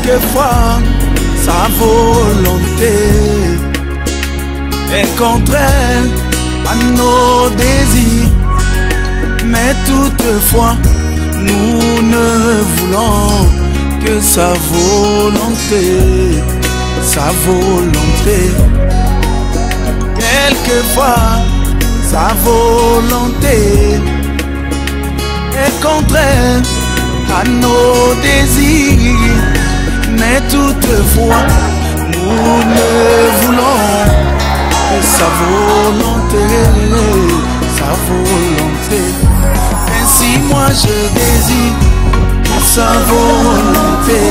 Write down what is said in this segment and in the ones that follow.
Quelquefois, sa volonté est contraire à nos désirs, mais toutefois, nous ne voulons que sa volonté, sa volonté. Quelquefois, sa volonté est contraire à nos désirs, mais toutefois, nous ne voulons que sa volonté, sa volonté. Ainsi moi je désire que sa volonté,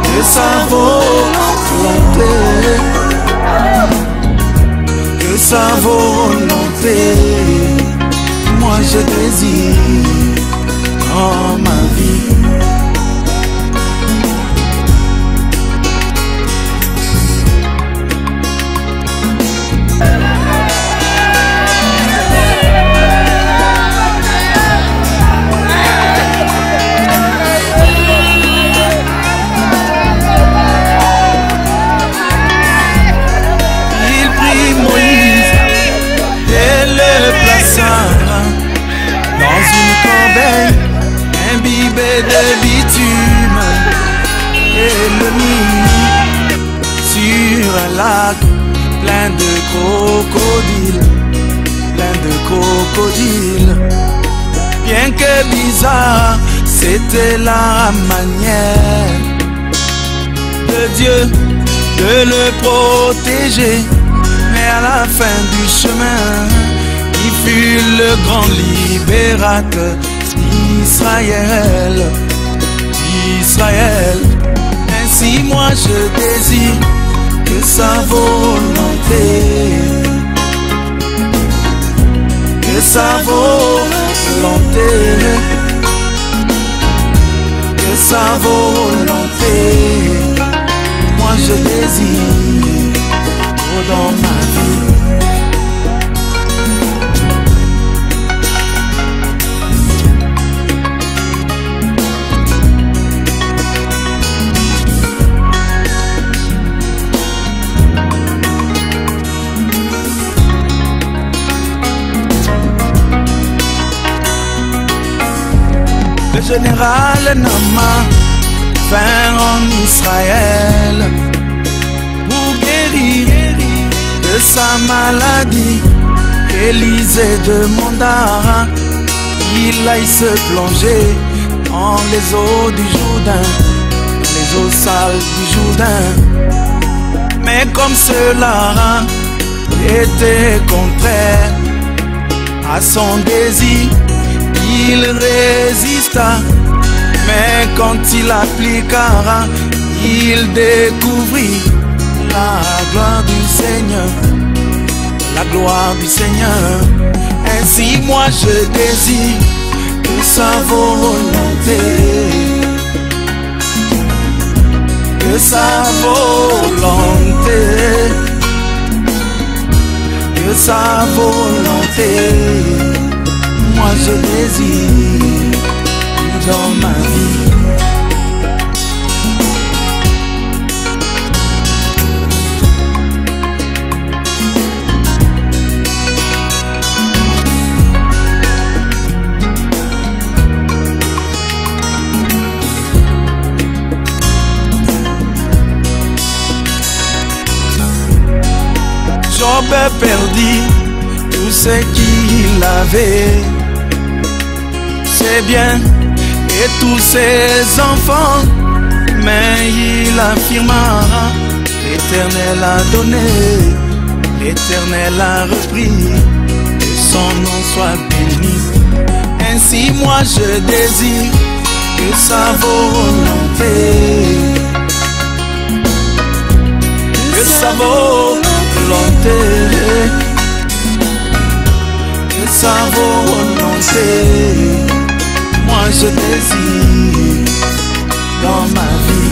que sa volonté, que sa volonté. Moi je désire dans ma vie. Il prit Moïse et le plaça dans une corbeille imbibée de bitume et le mit sur un lac plein de crocodiles, plein de crocodiles. Bien que bizarre, c'était la manière de Dieu de le protéger. Mais à la fin du chemin, il fut le grand libérateur d'Israël, d'Israël. Ainsi moi je désire que sa volonté, que sa volonté, que sa volonté. Moi je désire dans ma vie. Le général Nama vint en Israël pour guérir de sa maladie. Élisée demanda qu'il aille se plonger dans les eaux du Jourdain, les eaux sales du Jourdain. Mais comme cela était contraire à son désir, il résista. Mais quand il appliqua, il découvrit la gloire du Seigneur, la gloire du Seigneur. Ainsi moi je désire que sa volonté, que sa volonté, que sa volonté. Moi je désire dans ma vie. Job perdit tout ce qu'il avait, ses biens et tous ses enfants, mais il affirma: l'Éternel a donné, l'Éternel a repris, que son nom soit béni. Ainsi moi je désire que sa volonté, que sa volonté, que sa volonté. Moi je désire dans ma vie.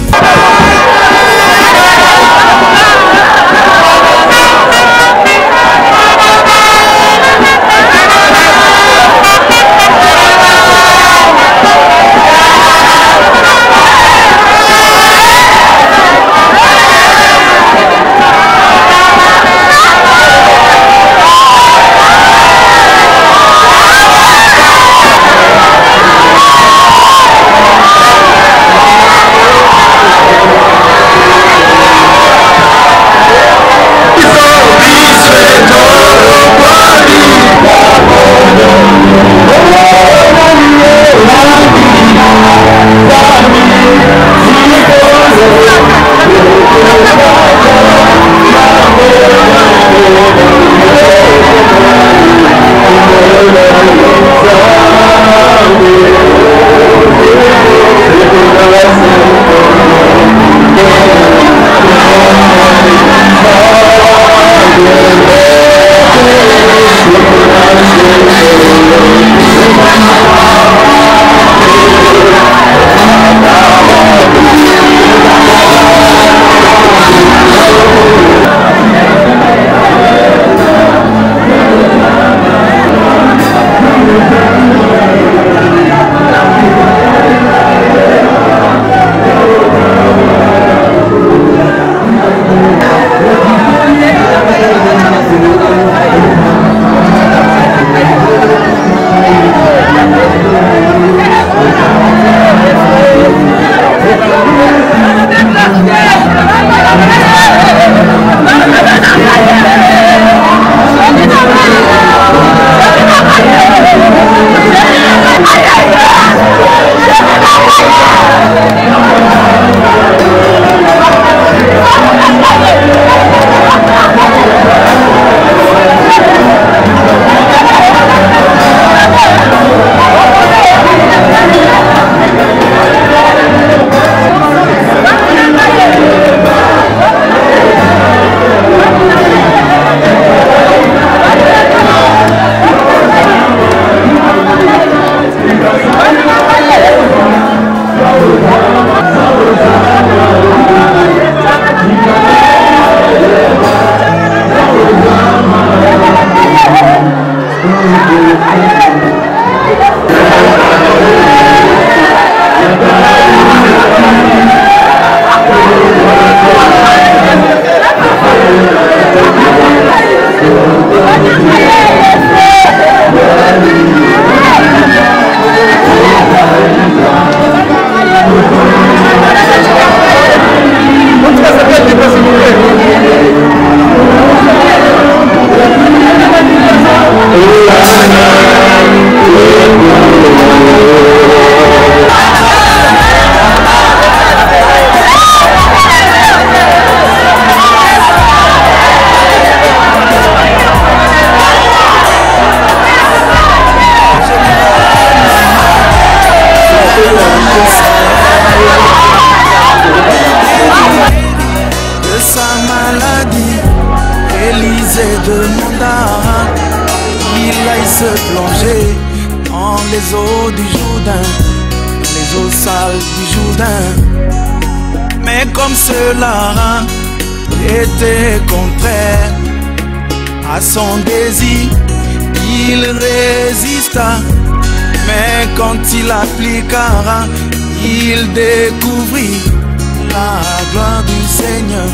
De sa maladie, Élisée demanda qu'il aille se plonger dans les eaux du Jourdain, les eaux sales du Jourdain. Mais comme cela était contraire à son désir, il résista. Mais quand il appliqua, il découvrit la gloire du Seigneur,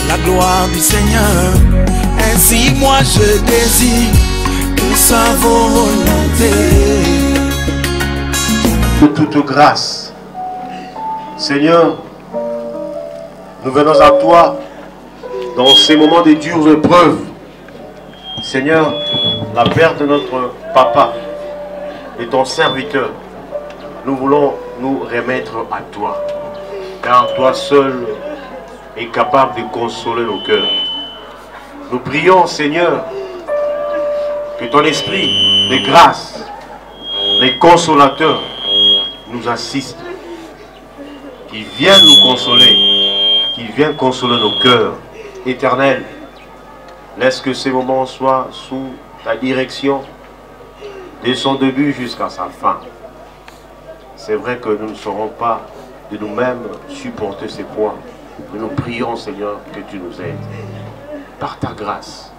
la gloire du Seigneur. Ainsi moi je désire de sa volonté. De toute grâce, Seigneur, nous venons à toi dans ces moments de dures épreuves. Seigneur, la perte de notre papa et ton serviteur, nous voulons nous remettre à toi, car toi seul est capable de consoler nos cœurs. Nous prions, Seigneur, que ton esprit de grâce, les consolateurs, nous assistent, qu'il vienne nous consoler, qu'il vienne consoler nos cœurs. Éternel, laisse que ces moments soient sous ta direction, de son début jusqu'à sa fin. C'est vrai que nous ne saurons pas de nous-mêmes supporter ces poids, mais nous prions, Seigneur, que tu nous aides par ta grâce.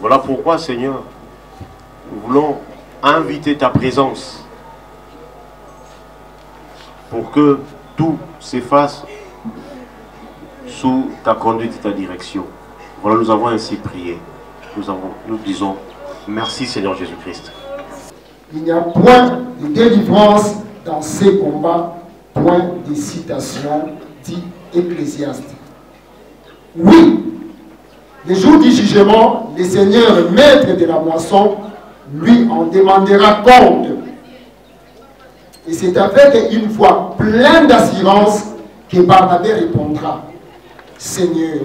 Voilà pourquoi, Seigneur, nous voulons inviter ta présence pour que tout s'efface sous ta conduite et ta direction. Voilà, nous avons ainsi prié. Nous disons merci, Seigneur Jésus-Christ. Il n'y a point de délivrance dans ces combats, point de citation, dit Ecclésiaste. Oui, le jour du jugement, le Seigneur, maître de la moisson, lui en demandera compte. Et c'est avec une voix pleine d'assurance que Barnabé répondra: Seigneur,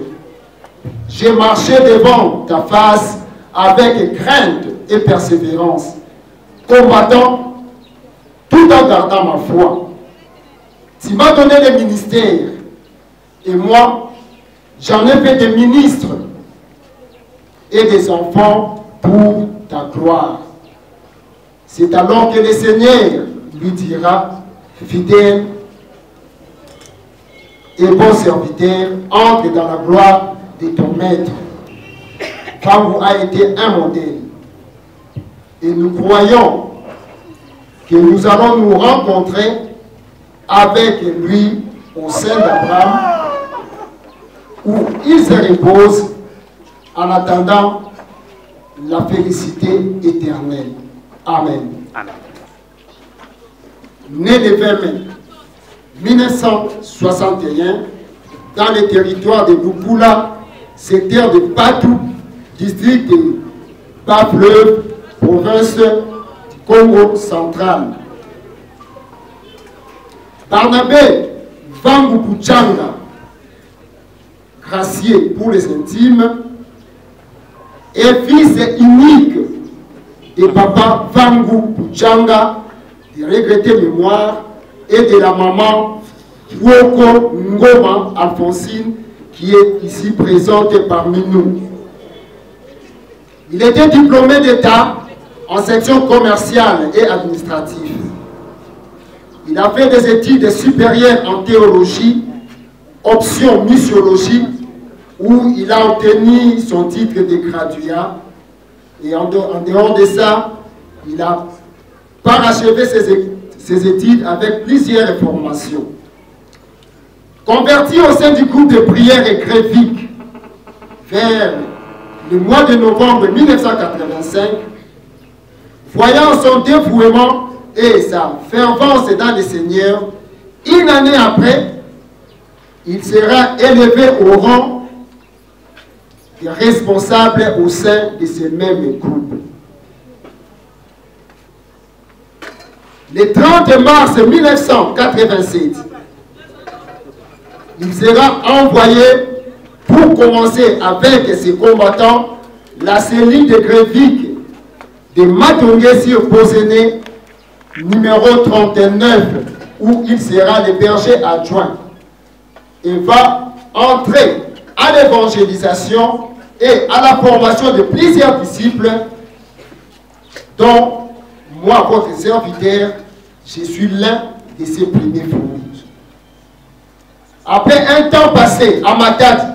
j'ai marché devant ta face avec crainte et persévérance, combattant tout en gardant ma foi. Tu m'as donné des ministères, et moi, j'en ai fait des ministres et des enfants pour ta gloire. C'est alors que le Seigneur lui dira: fidèle et bon serviteur, entre dans la gloire de ton maître. Vangu a été un modèle. Et nous croyons que nous allons nous rencontrer avec lui au sein d'Abraham, où il se repose en attendant la félicité éternelle. Amen. Amen. Né le 20 mai 1961 dans le territoire de Lukula, secteur de Patou, district de Bas-Fleuve, province du Congo central. Barnabé Vangu Puchanga, gracié pour les intimes, est fils unique de papa Vangu Puchanga, de regrettée mémoire, et de la maman Woko Ngoma Alphonsine, qui est ici présente parmi nous. Il était diplômé d'État en section commerciale et administrative. Il a fait des études supérieures en théologie, option missiologie, où il a obtenu son titre de graduat. Et en dehors de ça, il a parachevé ses études avec plusieurs formations. Converti au sein du groupe de prière et grévique vers le mois de novembre 1985, voyant son dévouement et sa fervence dans le Seigneur, une année après, il sera élevé au rang de responsable au sein de ce même groupe. le 30 mars 1987, il sera envoyé pour commencer avec ses combattants la cellule de Grévic de Matongé sur Boséné, numéro 39, où il sera le berger adjoint et va entrer à l'évangélisation et à la formation de plusieurs disciples, dont moi, votre serviteur, je suis l'un de ses premiers fourmis. Après un temps passé à Matadi,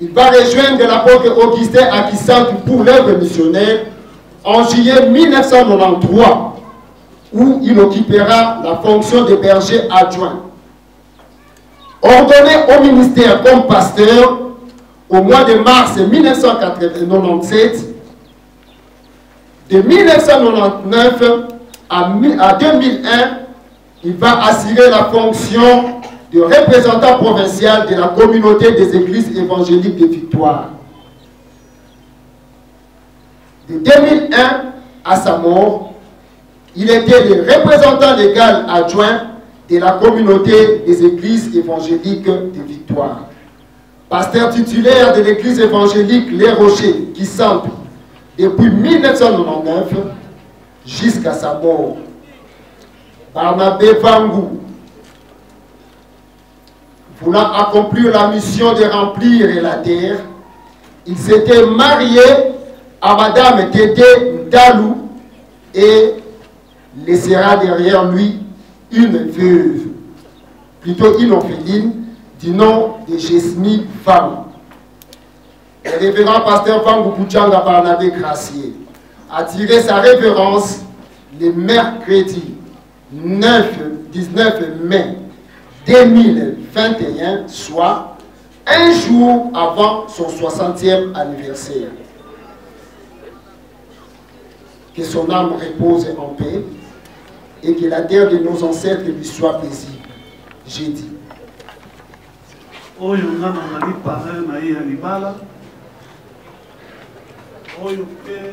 il va rejoindre l'apôtre Augustin à Kisantu pour l'œuvre missionnaire en juillet 1993, où il occupera la fonction de berger adjoint. Ordonné au ministère comme pasteur au mois de mars 1997, de 1999 à 2001, il va assurer la fonction de représentant provincial de la communauté des églises évangéliques de Victoire. De 2001 à sa mort, il était le représentant légal adjoint de la communauté des églises évangéliques de Victoire. Pasteur titulaire de l'église évangélique Les Rochers, qui semble depuis 1999 jusqu'à sa mort. Barnabé Vangou, voulant accomplir la mission de remplir la terre, il s'était marié à Madame Tété Dalou et laissera derrière lui une veuve, plutôt une orpheline, du nom de Jesmi Vangou. Le révérend pasteur Vangou Boutchanga Barnabé Gracier a tiré sa révérence le mercredi 19 mai 2021, soit un jour avant son 60e anniversaire. Que son âme repose en paix et que la terre de nos ancêtres lui soit paisible. J'ai dit. Oyo ngana nali parrain na ye ya libala. Oyo pe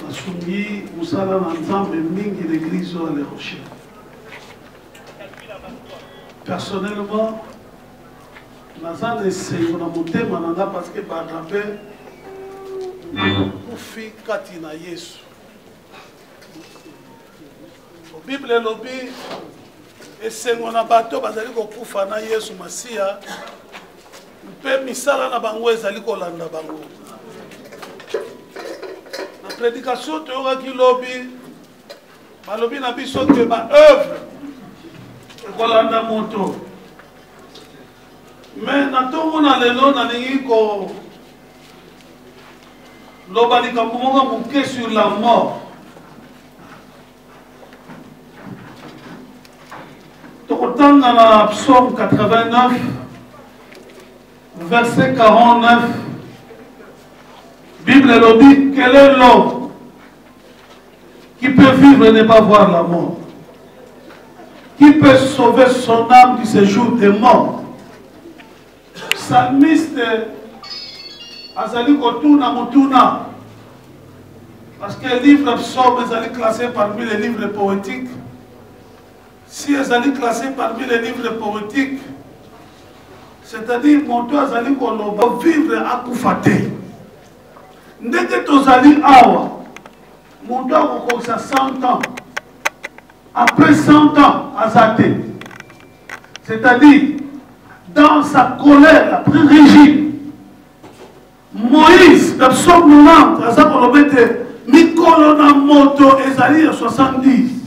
nasungi musala na nzambe mingi l'église à Les Rochers. Personnellement, naza esengo na motema nanga parce que Barnabé kufi kati na Yesu. Bible elobi esengo na bato bazali kokufa na Yesu Masiya mpe misala na bango ezali kolanda bango. Na prédication toyokaki lobi balobi na biso ke ba œuvre ekolanda moto. Mais na ntongo na lelo nalingi ko loba likambo moko moke sur la mort. Tokotanga na Psaume 89, verset 49, Bible le dit, quel est l'homme qui peut vivre et ne pas voir la mort? Qui peut sauver son âme du séjour des morts? Psalmiste Azali Kotuna Mutuna, parce que le livre de Psaume est classé parmi les livres poétiques. Si Azali classé parmi les livres poétiques, c'est-à-dire mon toit Azali Koloba vivre à Koufate. Ndeke Tozali Awa, mon toit Kokosa 100 ans. Après 100 ans, Azate. C'est-à-dire, dans sa colère la plus rigide, Moïse, le psaume 90, Azakolobete, Nikolona Moto, Ezali 70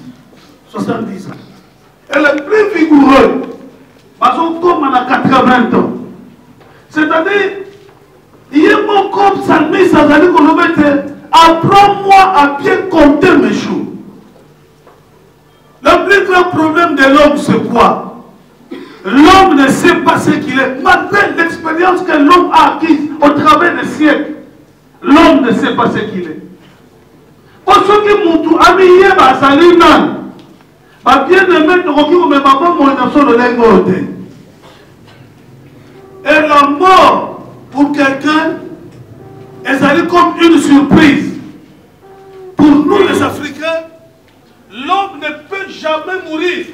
ans. Et le plus vigoureux, comme on a 80 ans. C'est-à-dire, il y a mon corps psalmiste, Azali Kolobete, apprends-moi à bien compter mes jours. Le plus grand problème de l'homme, c'est quoi? L'homme ne sait pas ce qu'il est. Malgré l'expérience que l'homme a acquise au travers des siècles, l'homme ne sait pas ce qu'il est. Pour ceux qui m'ont tout habillé, bien aimé, et la mort, pour quelqu'un, est comme une surprise. Pour nous les Africains, jamais mourir.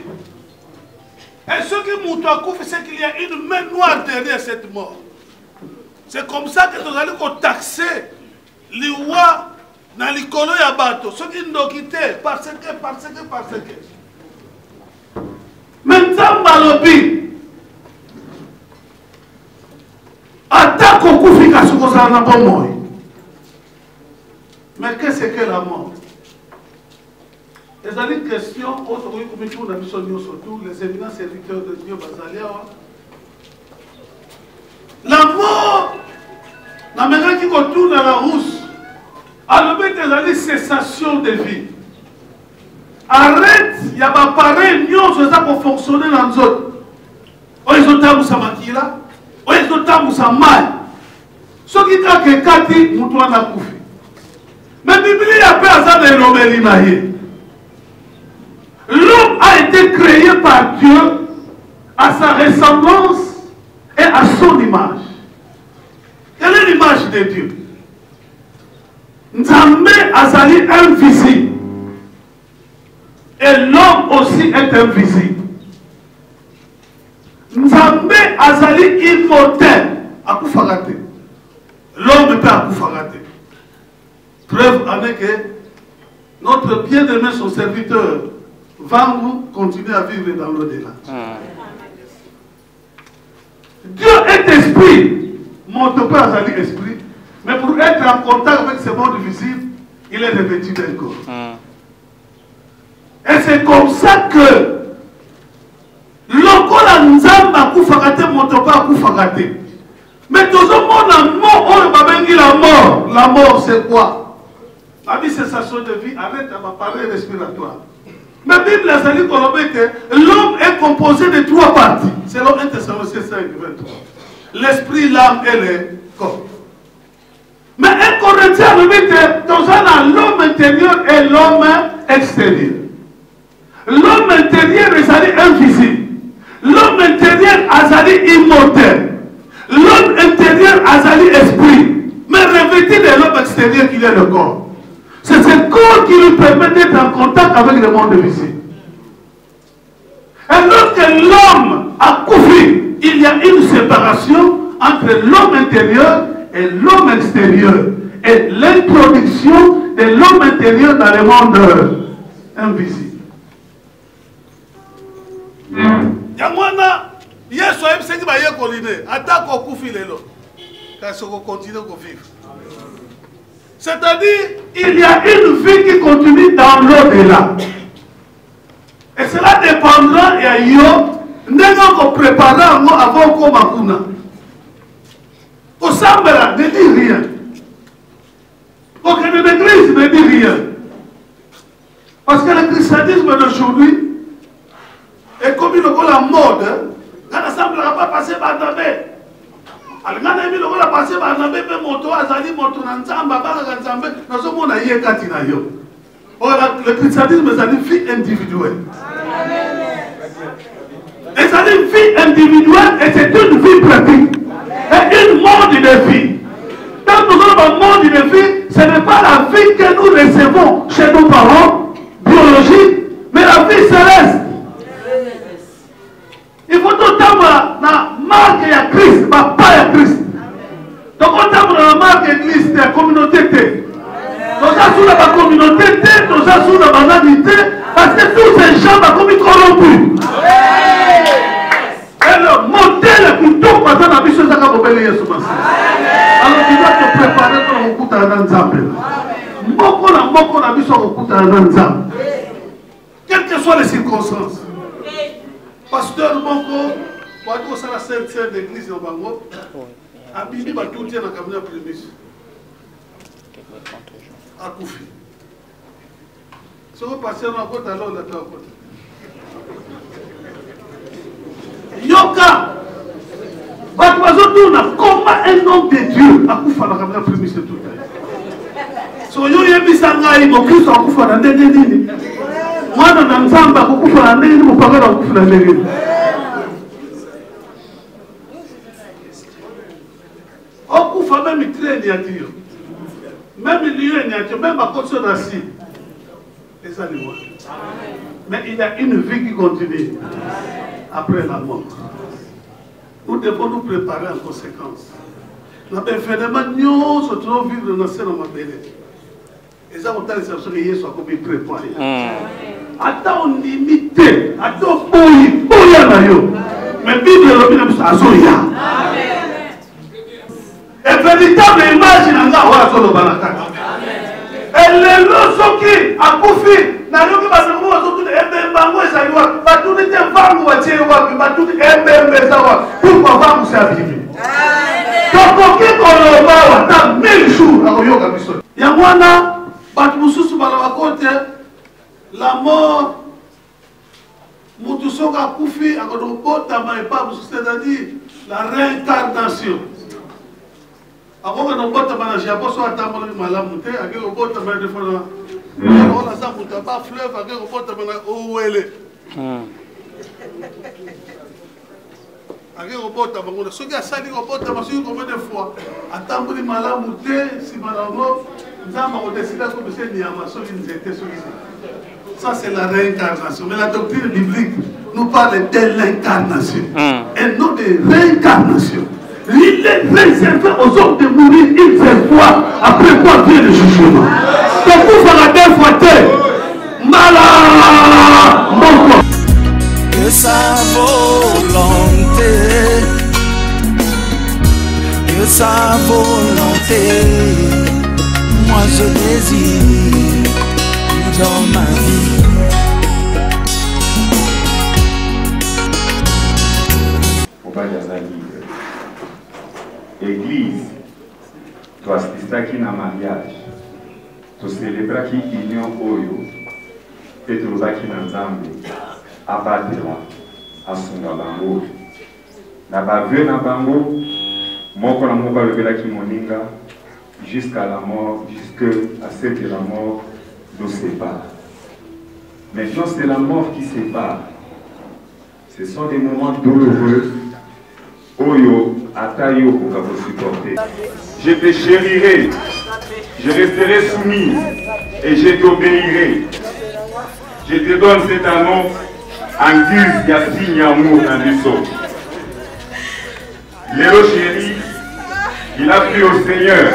Et ce qui m'outre, c'est qu'il y a une main noire derrière cette mort. C'est comme ça que nous allons taxer les rois dans les colons et bateaux. Ceux qui nous quittent parce que. Maintenant, Malobi, attaque au Koufika sur un bon mot. Mais qu'est-ce que la mort? Les autres questions, surtout les éminents serviteurs de Dieu, la mort, la manière qui retourne à la rousse, a le des cessation de vie. Arrête, il y a pas pareil, nous pour fonctionner dans les autres. Ils ont tamu sa makila, ils ont tamu sa mal. Ce qui t'a que Kati, Moutouan a koufi. Mais la Bible a pas ça de l'homme. L'homme a été créé par Dieu à sa ressemblance et à son image. Quelle est l'image de Dieu? Nzambe azali invisible. Et l'homme aussi est invisible. Nzambe azali immortel. Akoufagate. L'homme peut akoufagate. Preuve en est que notre bien-aimé, son serviteur, va nous continuer à vivre dans l'au-delà. Dieu est esprit. Mon père azali esprit. Mais pour être en contact avec ce monde visible, il est revêtu d'un corps. Et c'est comme ça que lokola nzamba koufakate motopa koufakate. Mais tout le monde a mort, on va bengi la mort. La mort c'est quoi? La vie cessation de vie, arrête à ma parole respiratoire. Mais la Bible a dit que l'homme est composé de 3 parties. C'est l'homme 1 Thessaloniciens 5, 23. L'esprit, l'âme et le corps. Mais un Corinthien nous dit que dans l'homme intérieur et l'homme extérieur. L'homme intérieur est invisible. L'homme intérieur est immortel. L'homme intérieur est esprit. Mais revêtu de l'homme extérieur qu'il est le corps. C'est ce corps qui lui permet d'être en contact avec le monde visible. Et lorsque l'homme a couché, il y a une séparation entre l'homme intérieur et l'homme extérieur. Et l'introduction de l'homme intérieur dans le monde invisible. Yamwana, Yesu a dit que Yesu colliné, attaque au coufi les lots, car ce qu'on continue à vivre. C'est-à-dire, il y a une vie qui continue dans l'au-delà. Et cela dépendra de yo, n'est-ce qu'on prépare avant qu'on m'accuna. Au Sambela ne dit rien. Aucune église ne dit rien. Parce que le christianisme d'aujourd'hui est comme la mode. Quand l'Assemblée n'a pas passé par Nabé. Alors quand on a passé par Nabé, moto azali moto nanzamba baka nzambe, nous sommes na yé katina yo. Le christianisme est une vie individuelle. Et c'est une vie individuelle et c'est une vie pratique. Et une mode de vie. Quand nous avons un monde de vie, ce n'est pas la vie que nous recevons chez nos parents, biologiques, mais la vie céleste. Il faut tout temps la marque de Christ, papa de Christ. Donc on temps la marque de l'église, de la communauté. Nous sommes sous la communauté, nous sommes sous la banalité, parce que tous ces gens sont comme corrompus. Et le modèle qui tombe dans la vie, c'est ça qu'on peut aller sur. Alors tu dois te préparer pour le coup de l'Anzambe. Moko na biso au coup de l'Anzambe. Quelles que soient les circonstances. Pasteur Moko, quand on a la sainte d'église au Bango, a Bibi va tout dire dans la cabinet prémisse. À Koufi. Si vous passez dans la côte, alors la côte. Yoka! Comment un homme de Dieu a Koufa dans la cabinet prémisse tout le temps? So yo yebisanga imo Kristo akufa na ndenge nini? Mwana na Nzamba akufa na ndenge nini? Mupaka na akufa na ndenge nini? Okufa même train ya Dieu. Même lieu ya Dieu, même à cause de la cible. C'est ça le mot. Mais il y a une vie qui continue après la mort. Nous devons nous préparer en conséquence. Nous avons se trouve vivre dans ce nom de et ça, on a les personnes qui sont préparées. Attends, on limite, attends, mais Bible est à Zoya. Et véritable image dans la voie sur le banaka. Et les losoki à Koufi, n'a rien que parce que vous avez tout Bango et Saïwa, pas tout était Vango, pas tout est Sawa. Pourquoi Vango s'est abîmé? Donc, on va attendre 1000 jours à Oyoka Bissot. Yamwana. La mort, c'est-à-dire la réincarnation. Avant que nous portions à la fleuve, ça c'est la réincarnation. Mais la doctrine biblique nous parle de l'incarnation et non de réincarnation. Il est réservé aux hommes de mourir une seule fois, après quoi vient le jugement. Donc vous faire la deux fois, que sa volonté, que sa volonté, moi je désire dans ma vie. Faut pas dire ça libre. Église, tu assistes qui na mariage, tu célèbres qui union oyo, et tu vas qui na zambi, abatela, asunga bango. Na bavue na bango, moko na moko levela qui moninga, jusqu'à la mort, jusqu'à ce que la mort nous sépare. Maintenant, c'est la mort qui sépare. Ce sont des moments douloureux. Oyo, atayo, pour vous supporter. Je te chérirai, je resterai soumis et je t'obéirai. Je te donne cet annonce en guise de signe amour dans le sol. Léo chéri, il a pris au Seigneur.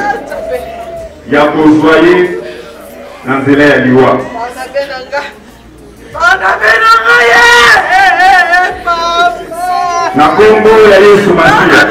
Il a besoin dans Zéla et Liwa. Na Congo ya Yesu Masia.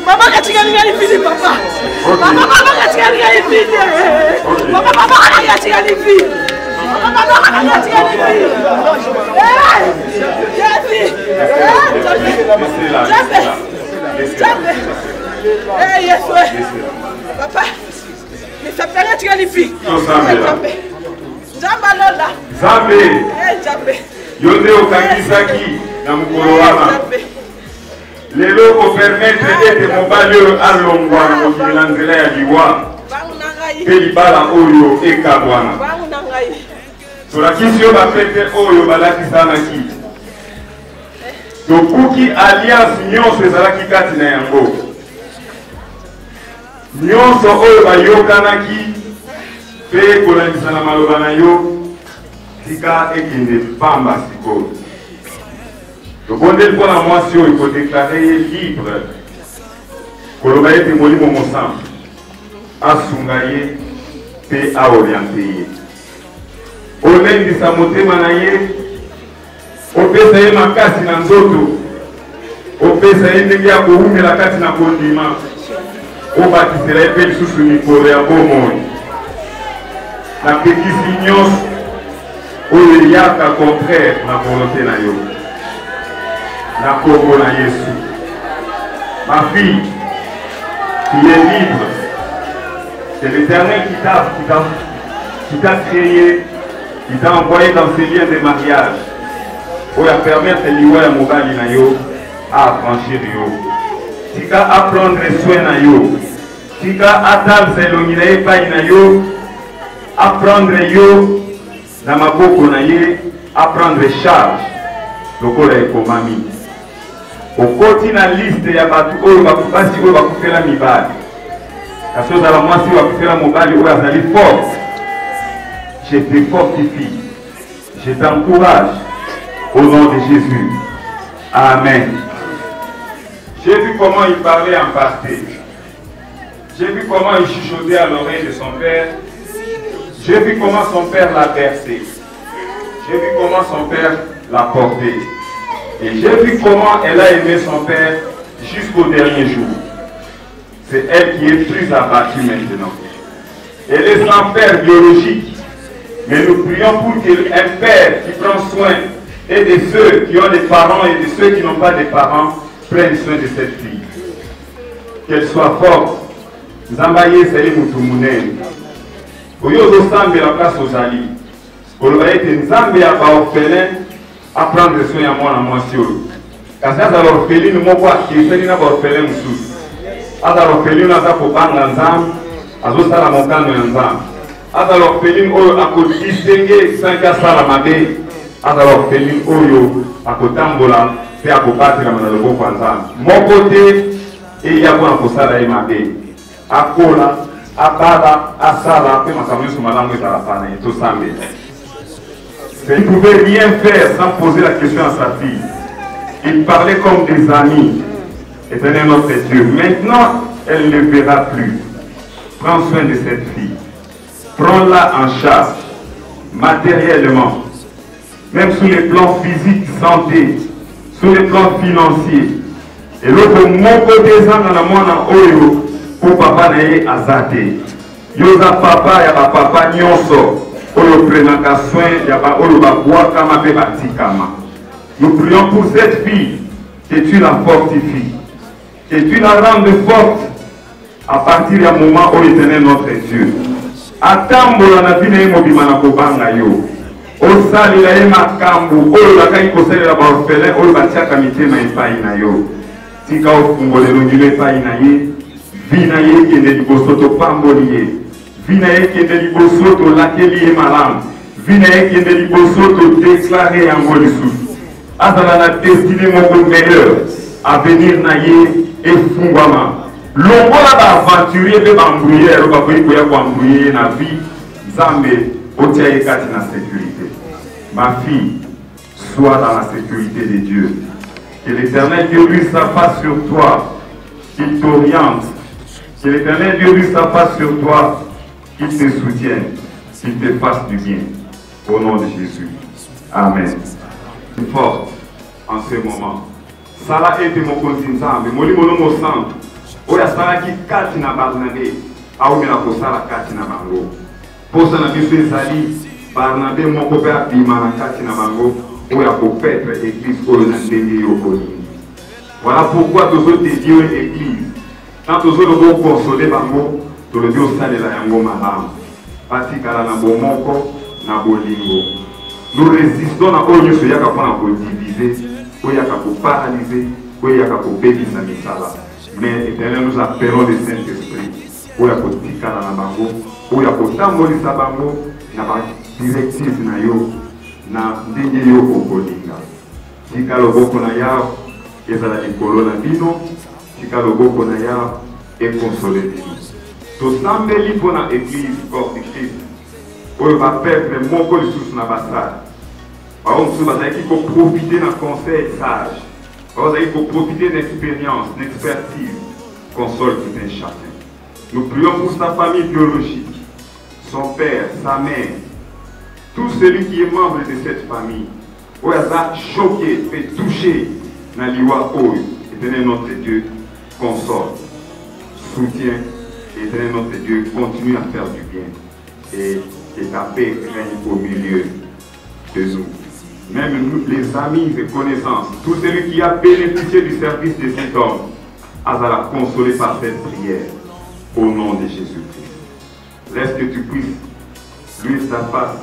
Mama katika nilifili papa. Mama katika nilifili. Mama katika nilifili. Mama katika nilifili. Eh, yes, papa. Mais ça peut être nilifili. Jamba lola. Zambe. Eh, jambe. Yonde okakisaki na mukolo wana. Lelo ko permettre de mobalio alongwa na mokili nzela ya liwa. Pe libala oyo ekabwana. Tolakisi yo bapete oyo balakisanaki. Tokuki alliance nyonso ezalaki kati na yango. Nyonso oyo bayokanaki pe kolakisa na maloba na yo tika ekende pamba sikoyo. Le bon Dieu pour la moisson, il faut déclarer libre. Koloba ete molimo mosambi. Asungaye pe a orienté. Olendisa motema na ye. Opesa ye makasi na nzoto. Opesa ye ndenge ya koumela kati na kondima. Obatisela ye pe lisusu mikolo ya bomoi. Na pekisi nyonso oyo eyaka contraire na volonté na yo. La Congo na Yesu. Ma fille, tu es libre. C'est l'Éternel qui t'a créé, qui t'a envoyé dans ces liens de mariage pour permettre à l'Iwa Mobali na yo à affranchir yo. tika apprendre soin na yo, tika atal zelongi na ye pai na yo, apprendre yo na maboko na ye, apprendre charge lokola ekomami. Okoti na liste ya batu oyo bakubasi oyo bakufela mibali. Kasi ozala mwasi bakufela mobali oyo azali force. Je te fortifie, je t'encourage au nom de Jésus. Amen. J'ai vu comment il parlait en passé. J'ai vu comment il chuchotait à l'oreille de son père. J'ai vu comment son père l'a bercé. J'ai vu comment son père l'a porté. Et j'ai vu comment elle a aimé son père jusqu'au dernier jour. C'est elle qui est plus abattue maintenant. Elle est sans père biologique. Mais nous prions pour qu'un père qui prend soin et de ceux qui ont des parents et de ceux qui n'ont pas de parents prennent soin de cette fille. Qu'elle soit forte. Zambaye Seli Moutoumounen. Oyozo Sambe la place aux alliés. Olobaye Nzambe à orphelin à prendre soin à moi en moisson. Quand ça à l'orpheline, moi quoi qui fait une orphelin sous. À l'orpheline, à sa copain Nzam, à Zosa la montagne Nzam. À l'orpheline, à côté distinguer 5 à Salamabé. À l'orpheline, à côté Tambola, c'est à combattre la manade de Nzam. Mon côté, et il y a quoi pour ça là, Mabé. À Kola, à Baba, à Sala, puis ma famille sur madame et à la famille, tout ça. Il ne pouvait rien faire sans poser la question à sa fille. Il parlait comme des amis. Éternel notre Dieu. Maintenant, elle ne le verra plus. Prends soin de cette fille. Prends-la en charge, matériellement, même sur les plans physiques, santé, sur les plans financiers. Et l'autre, mon côté, ça, dans le monde en Oyo, pour papa naye azate. Yoza papa, ya papa nyonso. Oyo prenaka soin, ya ba oyo ba kama pe batikama. Nous prions pour cette fille, que tu la fortifies, que tu la rendes forte à partir du moment où Éternel notre Dieu. Atambola na vie na mobima na kobanga yo. Osali la makambu, oyo la kai kosali la ba orphelin, oyo ba tiaka mitema epai na yo. Tika ofungole longile epai na ye. Vina ye kende liboso to pamboli ye. Vina ye kende liboso to lakeli ye malam. Vina ye kende liboso to déclarer yango lisusu. Azala na destiné moko meilleur. Avenir na ye efungwama. Longola ba aventurier be bambrouiller ba koyi koya bambrouiller na vie. Zambe otia ye kati na sécurité. Ma fille, sois dans la sécurité de Dieu. Que l'Éternel Dieu lui sa face sur toi. Qu'il t'oriente. Que l'Éternel Dieu lui sa face sur toi, qu'il te soutienne, qu'il te fasse du bien. Au nom de Jésus. Amen. Forte en ce moment. Sala ete mon kontinzambe, moli mono sang. Oya sala ki kati na Barnabé, aomi na kosala kati na bango. Posa na biso ezali Barnabé moko pe abima na kati na bango, oya kopetre église oyo na ndenge yo kolingi. Voilà pourquoi tous autres dédiés église. Quand nous avons consolé bango, tout le Dieu sale la yango malam. Patikala na bomoko na bolingo. Nous résistons à oyo so yaka pona ko diviser, ko yaka ko paralyser, ko yaka ko bebisa misala. Mais Éternel, nous appelons le Saint-Esprit. Ko yaka tikala na bango, ko yaka tambolisa bango na ba directive na yo na ndenge yo okolinga. Tikalo boko na yao ezala likolo na bino. Tika loboko na ya et consoler nous. To sambeli pona église corps de Christ. Oyo ba peuple moko lisusu na basala. Ba onsu bazaki ko profiter na conseil sage. Ba bazaki ko profiter d'expérience, d'expertise. Console tout un chacun. Nous prions pour sa famille biologique, son père, sa mère, tout celui qui est membre de cette famille. Oyo za choqué, fait toucher na liwa oyo. Éternel notre Dieu. Console, soutien, et Éternel notre Dieu, continue à faire du bien et ta paix règne au milieu de nous. Même nous, les amis et connaissances, tout celui qui a bénéficié du service de cet homme, a la consoler par cette prière au nom de Jésus-Christ. Laisse que tu puisses lui ta face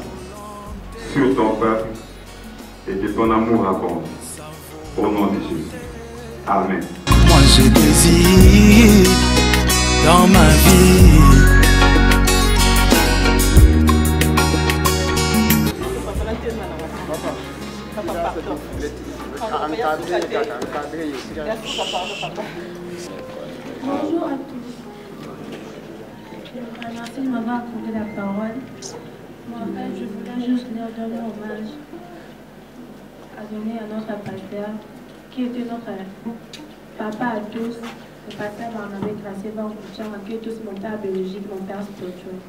sur ton peuple et que ton amour abonde au nom de Jésus. Amen. Moi je désire Merci papa. Bonjour à tous. Je vous remercie de m'avoir accordé la parole. Moi, en fait, je voulais juste leur donner hommage à donner à notre pasteur, qui était notre papa à tous, le pasteur Barnabé Gracé Van-Bouchan, à qui tous mon père biologique, mon père spirituel.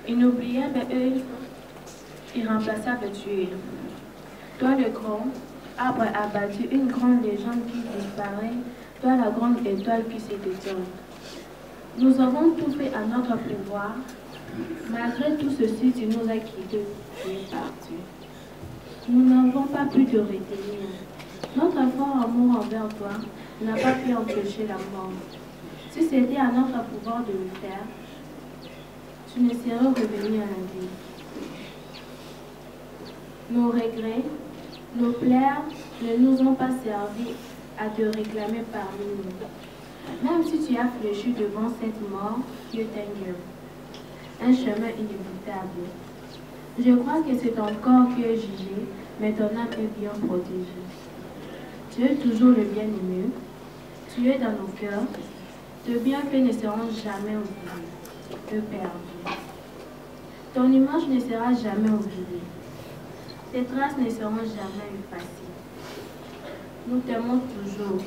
Il n'oubliait, mais eux, irremplaçable tuer. Toi le grand, arbre abattu, une grande légende qui disparaît, toi la grande étoile qui s'éteint. Nous avons tout fait à notre pouvoir. Malgré tout ceci, tu nous as quittés, tu es parti. Nous n'avons pas pu te retenir. Notre fort amour envers toi n'a pas pu empêcher la mort. Si c'était à notre pouvoir de le faire, tu ne serais revenu à la vie. Nos regrets, nos pleurs ne nous ont pas servi à te réclamer parmi nous. Même si tu as fléchi devant cette mort, Dieu t'aime. Un chemin inévitable. Je crois que c'est ton corps qui est jugé, mais ton âme est bien protégée. Tu es toujours le bien-aimé. Tu es dans nos cœurs. Tes bienfaits ne seront jamais oubliés, perdus. Ton image ne sera jamais oubliée. Tes traces ne seront jamais effacées. Nous t'aimons toujours.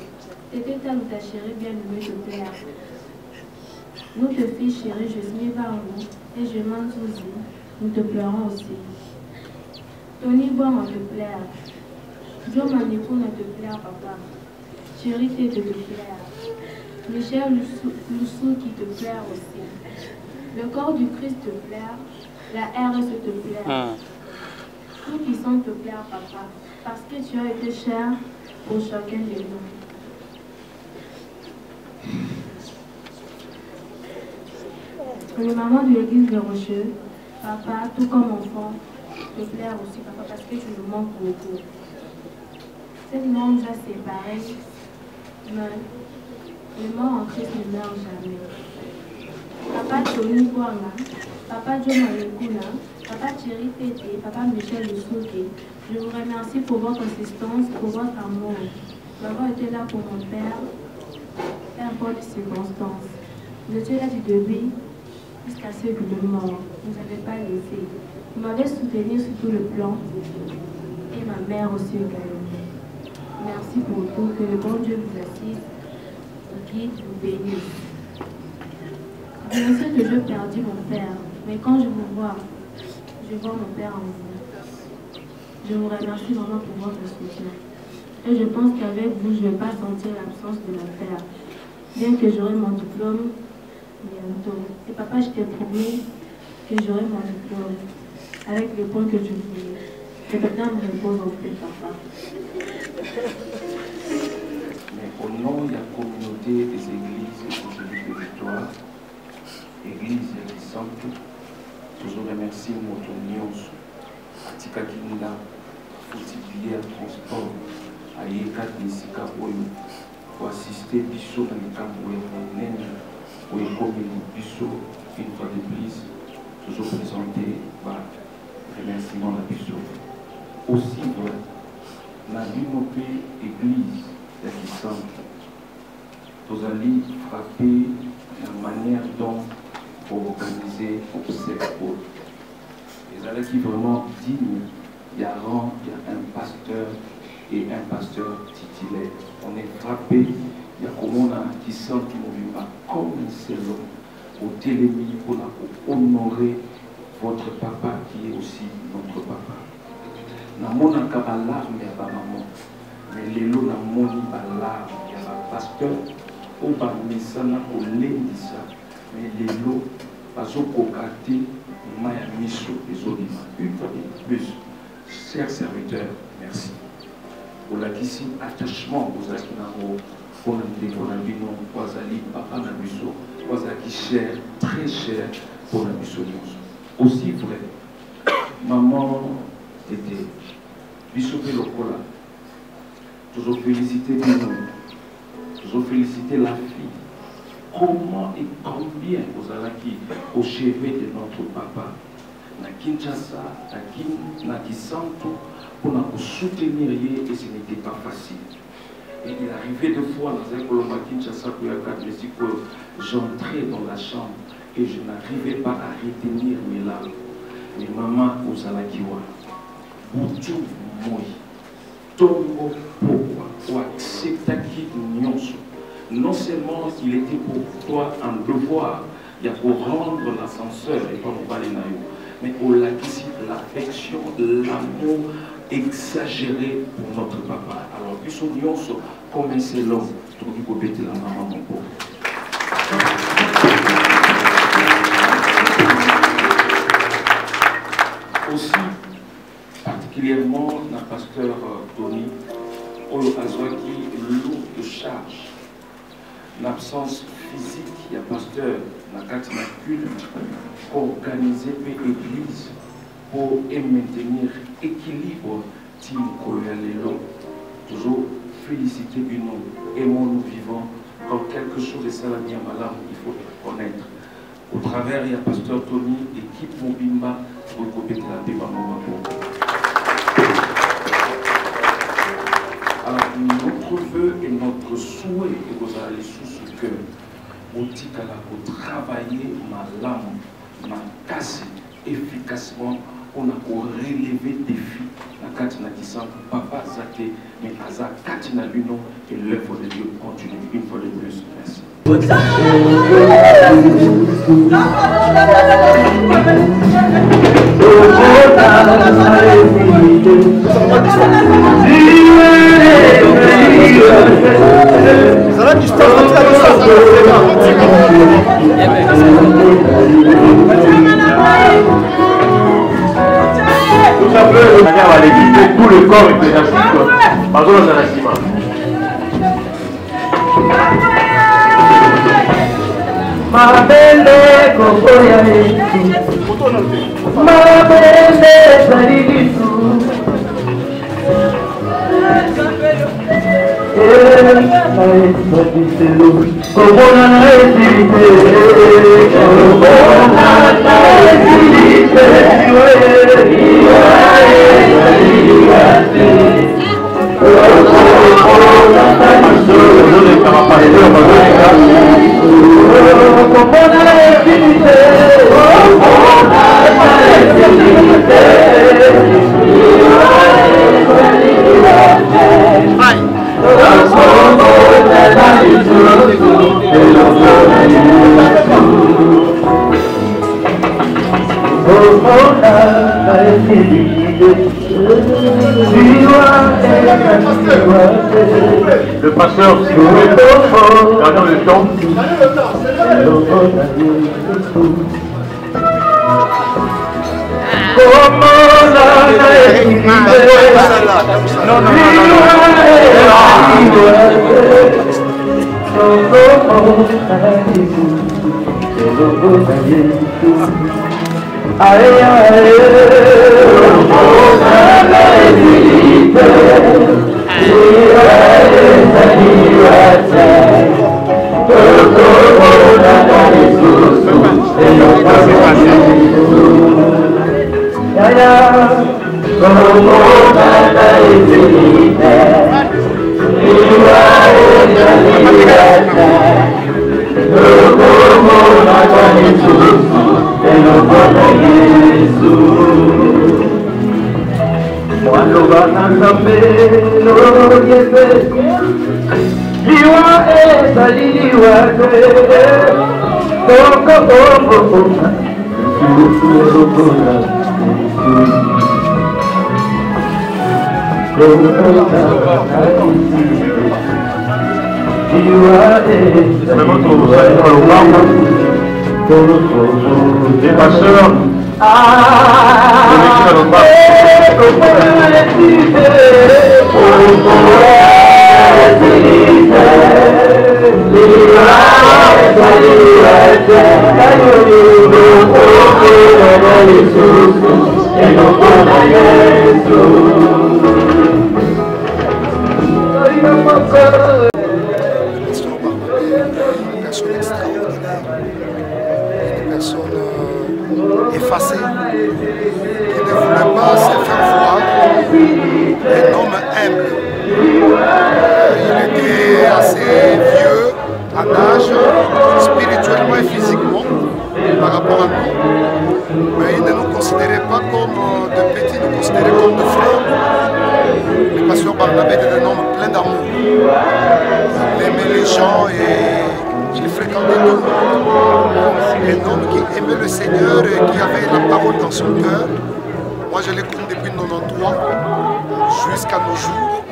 T'étais ta ou ta chérie bien-aimée te plaire. Nous te filles chérie, je suis Varou et je m'en soucie. Nous te pleurons aussi. Tony Bois, on te plaire. Joe Manikou, on te plaire, papa. Chérie, te plaire. Michel Loussou qui te plaire aussi. Le corps du Christ te plaire. La RS te plaire. Tout qui sont te plaire, papa. Parce que tu as été cher pour chacun de nous. Le maman de l'église de Rocheux, papa, tout comme enfant, te plaire aussi, papa, parce que tu nous manques beaucoup. Cette mort nous a séparés, mais le mort en Christ ne meurt jamais. Papa Tony Boanga, papa Joe Malekuna, papa Thierry Tété, papa Michel Lusouké, je vous remercie pour votre assistance, pour votre amour, d'avoir été là pour mon père, importe les circonstances. Vous étiez là du début jusqu'à ce que de mort. Vous n'avez pas laissé. Vous m'avez soutenu sur tout le plan et ma mère aussi également. Merci pour tout. Que le bon Dieu vous assiste, vous guide, vous bénisse. Bien sûr que j'ai perdu mon père, mais quand je vous vois mon père en vous. Je vous remercie vraiment pour votre soutien. Et je pense qu'avec vous, je ne vais pas sentir l'absence de mon père. Bien que j'aurai mon diplôme bientôt. Et papa, je t'ai promis que j'aurai mon diplôme avec le point que tu voulais. Et maintenant, me repose en paix, papa. Mais au nom de la communauté des églises évangéliques de Victoire, Église Sainte, je vous remercie mon Nyonso, Atika Kinda, Foutibilia Transport, Ayeka Nisika Oyo, pour assister Bissot dans les camps où il comme Bissot, une fois de plus, toujours présenté par remerciement de Bissot. Aussi vrai, la l'unité Église Sainte, nous allons frapper la manière dont pour organiser obsèques. Les allées qui vraiment digne, il y a un pasteur et un pasteur titulaire. On est frappé, il y a comme on a qui sent qui nous vit comme une saison au télémi pour honorer votre papa qui est aussi notre papa. Na mona kabala mais à maman, mais les lots na moni bala, il y a un pasteur au bas misana au lendisa. Mais les lots, parce qu'au quartier, Maya Micho et Zolima, une fois de plus, chers serviteurs, merci. Pour la question attachement aux Akinaro, pour la Bino, pour Zali, Papa Nabuso, pour Zaki cher, très cher pour la Micho. Aussi vrai, maman était Bishopé Lokola, toujours féliciter Bino, toujours féliciter la fille. Comment et combien vous allez au chevet de notre papa, na Kinshasa, na Kisanto, pour nous soutenir et ce n'était pas facile. Et il arrivait deux fois dans un Colomba Kinshasa pour que j'entrais dans la chambre et je n'arrivais pas à retenir mes larmes. Mais maman Ozalakiwa, Boutou Moi, Tongo Pokwa, Waksitaki Nyonso. Non seulement il était pour toi un devoir, il y a pour rendre l'ascenseur et pas pour parler naïf, mais au ici l'affection, l'amour exagéré pour notre papa. Alors, puis son Nyonso, comme un seul homme, tu peux bêter la maman, mon pauvre. Aussi, particulièrement, le pasteur Tony, Olo Azwaki, lourd de charge. L'absence physique, il y a pasteur, la culte, pour organiser l'église, pour maintenir l'équilibre, Tim Koyalelo. Toujours féliciter du nom, aimons-nous vivants, quand quelque chose est salami à malam, il faut le connaître. Au travers, il y a pasteur Tony, équipe Mobimba, pour le la débat. Alors, notre vœu et notre souhait, et vous allez sous ce cœur, pour travailler ma lame, ma casse efficacement, on a pour relever des défis. La Katina qui sent papa Zate, mais Aza Katina l'union et l'œuvre de Dieu continue une fois de plus. Merci. Tout le corps est pédagogique. Pardon, dans la ciment. Ma belle Kokoya ma belle Saridisu Kokona na esirite Kokona na esirite Le pasteur, si vous voulez, gardons le temps. Les pasteurs, effacé, qui ne voulait pas se faire voir, un homme humble. Il j'ai fréquenté d'autres un homme qui aimait le Seigneur et qui avait la parole dans son cœur. Moi, je l'écoute depuis 93 jusqu'à nos jours.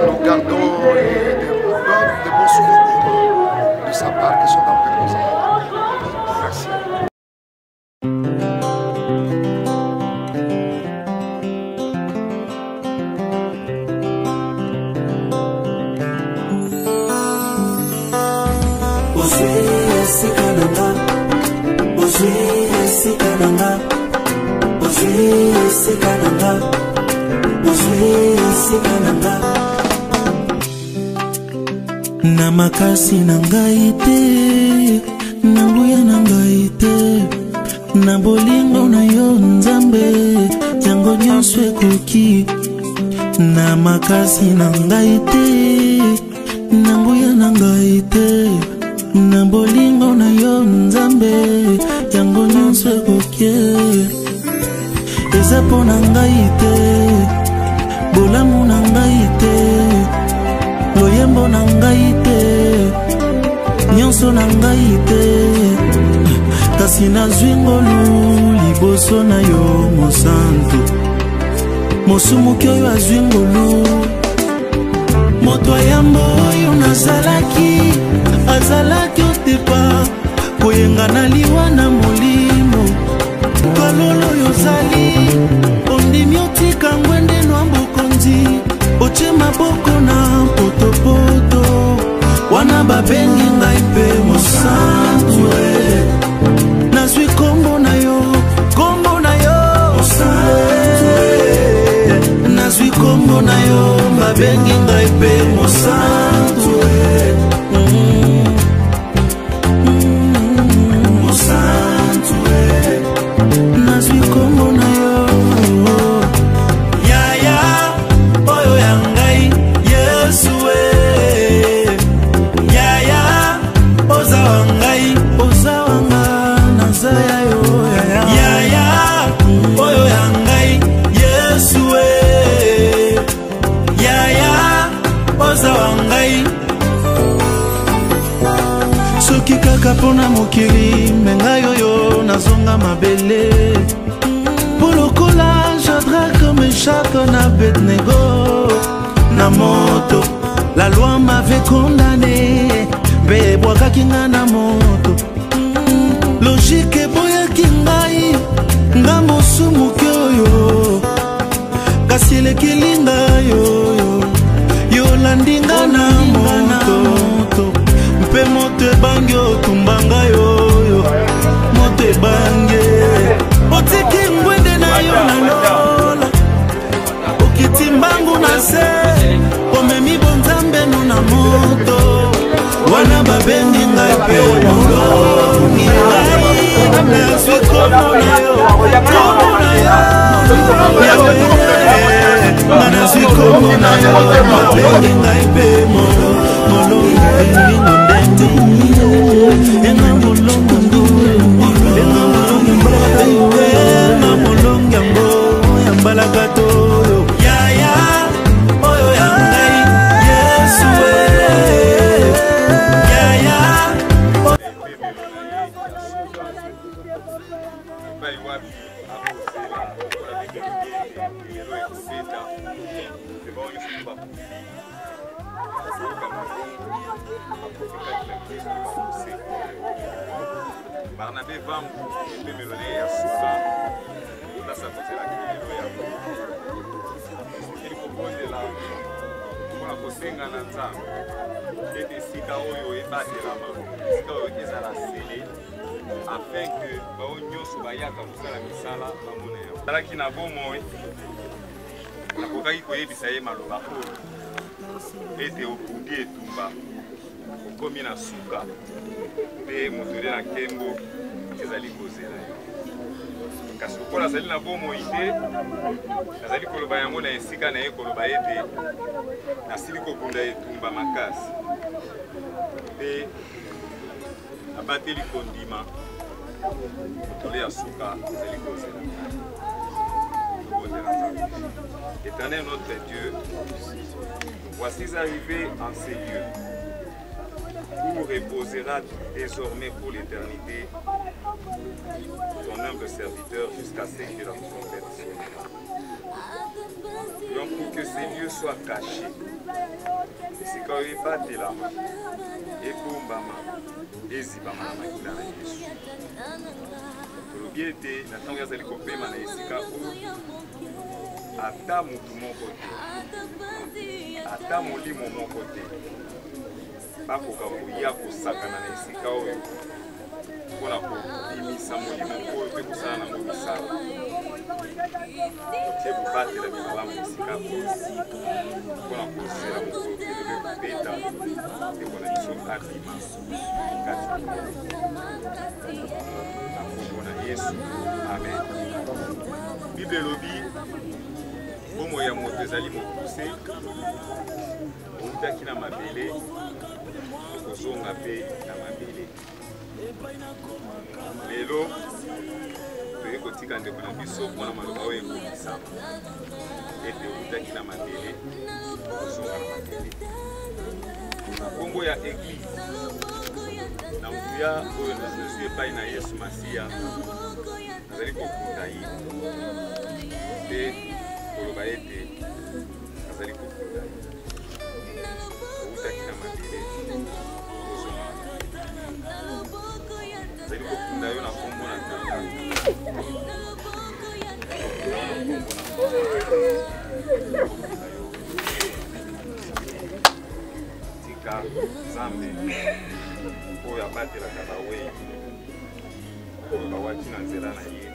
Nous gardons de bons souvenirs de sa part, que son âme repose. Merci. Na makasi na ngai te, na nguya na ngai te, na bolingo na yo Nzambe, yango nyonso ekoki. Na makasi na ngai te, na nguya na ngai te, na bolingo na yo Nzambe, yango nyonso ekoki. Eza po na ngai te, bolamu na ngai te, loyembo na ngai te, nyonso na ngai te, kasi nazwi ngolu liboso na yo mosantu, mosumuki oyo azwi ngolu. Moto ayambo oyo nazalaki, azalaki otepa koyenga na liwa na molimo, kalolo oyo ozali ondimi otika ngwende nwa bokonzi, oche maboko na potopoto, wana babengi ngai pe mosantu. Nazwi kombo na yo, kombo na yo mosantu. Nazwi kombo na yo, babengi ngai pe mosantu. Mosantu. Nazwi kombo na yo. Soki kaka pona mokili menga yoyo nazonga mabele, polokola Shadrach, Meshach na Abednego na moto. La loi m'avait condamné, mbe bwakaki nga na moto. Logique boyaki ngai, nga mosumuki oyo, kasi elekeli ngai yoyo, yolandi nga na moto. Mpe moto ebangi otumba ngai yoyo, moto ebangi otiki ngwende na yo na lola, okiti mbangu na se, omemi bonzambe no na moto, wana babengi ngai pe molongi ngai. Nazwi kombo na yo, kombo na yo, nazwi kombo na yo, babengi ngai pe molongi ndende, enga molongo ndule, enga molongi mbala, enga molongi yango yambalaka toyo. Yaya oyo ya ngai Yesu we, yaya Barnabé Vambu epemelone ya suka nasakotela kilelo ya ili kokozela mpona kosenga na Nzambe ete esika oyo ebatelama, esika oyo ezala sele, afin ke bao nyonso bayaka kosala misala bamona yango. Ezalaki na bomoi, nakokaki koyebisa ye maloba oyo ete okundi etumba, okomi na suka, mpe motole na nkembo ezali kozela yo. Kasi lokola azali na bomoi te, azali koloba yango na esika na ye koloba ete nasili kobunda etumba makasi, mpe abateli kondima motole ya suka ezali kozela. Éternel notre Dieu, voici arrivé en ces lieux. reposera désormais pour l'éternité. Ton humble serviteur jusqu'à ce que la trompette sonne. Donc pour que ces lieux soient cachés, c'est quand il va de la main, et pour Mbama, et Zibama, il a Jésus. Le bien était, Nathan Yazali Kopema, na Esika, ata mutu moko te, ata molimo moko te, bakoka koya kosakana na esika oyo mpona kobimisa molimo oyo mpe kosala nango misala tie kobatela bimalamu esika oyo mpona kosela mokolo kelebe kobeta ndeko na biso abima kati na kombo na Yesu. Amen. Bible elobi bomo ya moto ezali mokuse outaki na mabele okozonga mpe na mabele. Lelo toye kotika ndeko na biso mpona maloba oyo ekomisa ete outaki na mabele okozonga na mabele. Na kombo ya eglise na nguya oyo nazwi epai na Yesu Masiya nazali kokunda ye mpe koloba ete nazali kokunda ye outaki na mabele ozonga nazali kokunda yo na kombo na Tata tika Nzambe oyo abatelaka bawei oyo bawaki na nzela na ye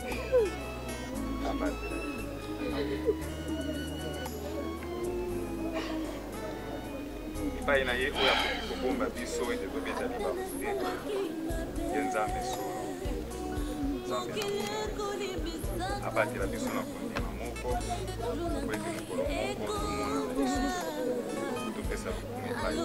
abatela epai na ye oyo akoki kobomba biso ete tobeta libaku te ye Nzambe solo. Nzambe abatela biso na kondima moko po ete mokolo moko tomona na lisusu topesa lokumu epai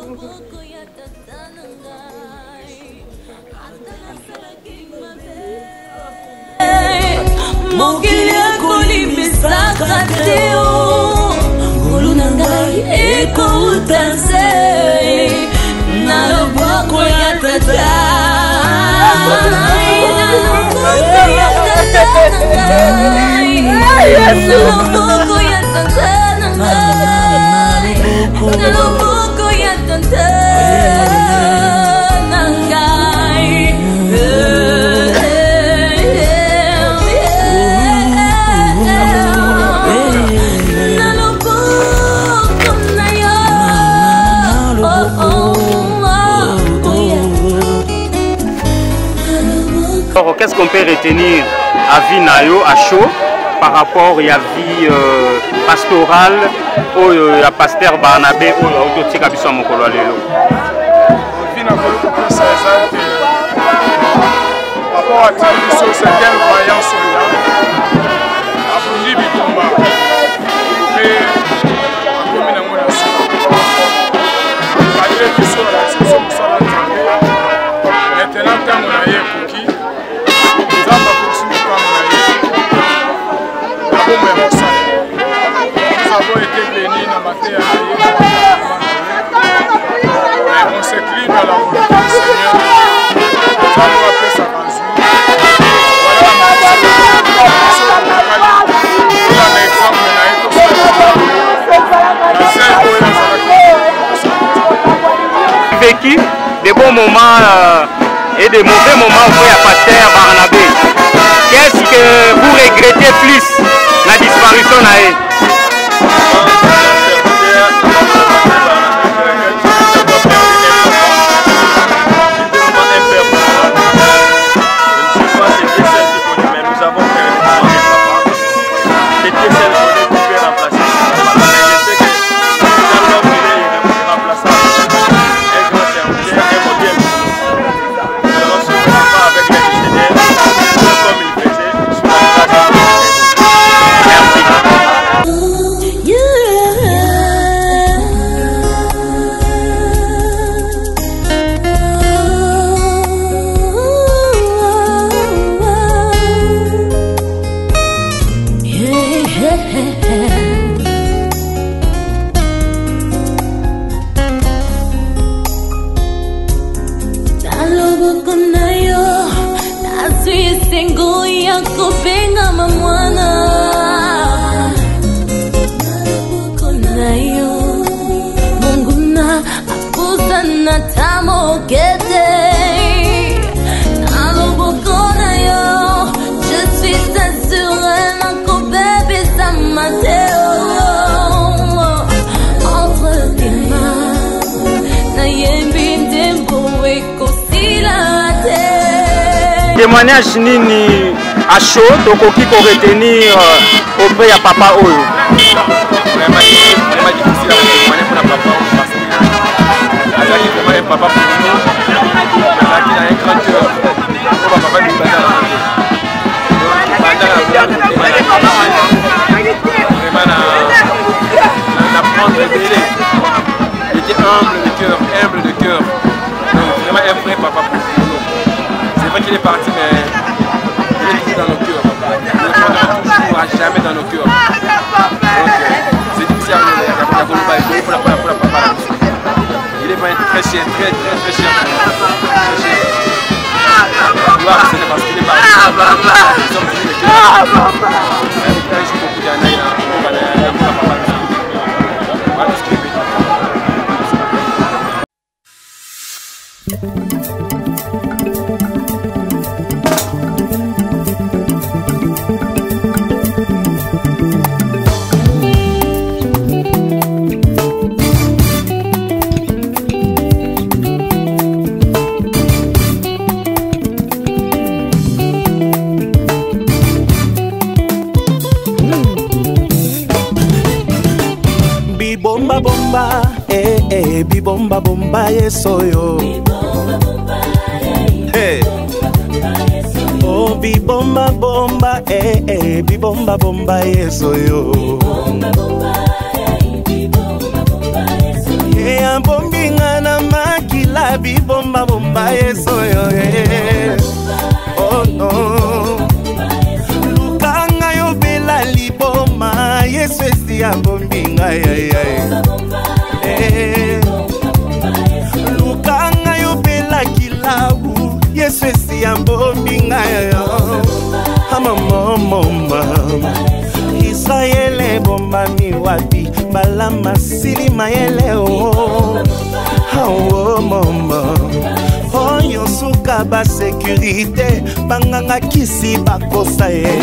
mokili ekolimbisaka te ngolu na ngai ekouta se na loboko ya Tata na loboko ya Tata na loboko ya Tata na ngai. Alors, qu'est-ce qu'on peut retenir à vie nayo à chaud par rapport à la vie pastorale ou à pasteur Barnabé ou à Odotika biso mokolo lelo? Vie na kolo ko ça que rapport à Tibiso c'est un voyant soldat. Afundi bitumba. Mais akomi na mona so. Padre biso la so musala tambe. Maintenant tango na ye kuki. Zamba continue comme na ye. La bombe est mosala. Nous avons été bénis dans ma terre. On s'incline à la volonté du Seigneur. Nous allons appeler sa rançon. Voilà vécu des bons moments et des mauvais moments pour le pasteur Barnabé. Qu'est-ce que vous regrettez plus la disparition d'Aé? Yeah. loboko na yo nazwi esengo ya kopengama mwana na loboko na yo monguna akuzana ta mokete na loboko na yo je suis assurée nakobebisa mateo entre tes mains nayembi ndembo ekosila te. Témoignage nini à chaud tokoki ko retenir auprès ya papa oyo. Vraiment difficile à témoigner pour papa parce que Azaki vraiment un papa pour nous. Azaki a un grand cœur pour papa nous battre la vie. Vraiment à prendre le délai. Il était humble de cœur. Donc vraiment un vrai papa pour nous. C'est vrai qu'il est parti, mais il est toujours dans nos cœurs. Il ne prendra toujours à jamais dans nos cœurs. Donc c'est difficile à pour la papa. Il est vraiment très cher, très cher. Gloire, c'est parce qu'il est parti. Nous sommes venus de cœur. Je suis beaucoup d'années là. Voilà ce qu'il est. Bibomba bomba, bibomba bomba yesoyo. Hey. Oh bibomba bomba, bibomba bomba yesoyo. Ambombi ngana makila bibomba bomba yesoyo. Oh no. Lukanga yo bela liboma yeswesi ambombi ngaya. Lukanga yo bela kilabu yeswesi ambombi ngaya. Mama Israele bomba mi wapi balama sili mayele oh mama oh yosuka ba sécurité banganga kisi bakosa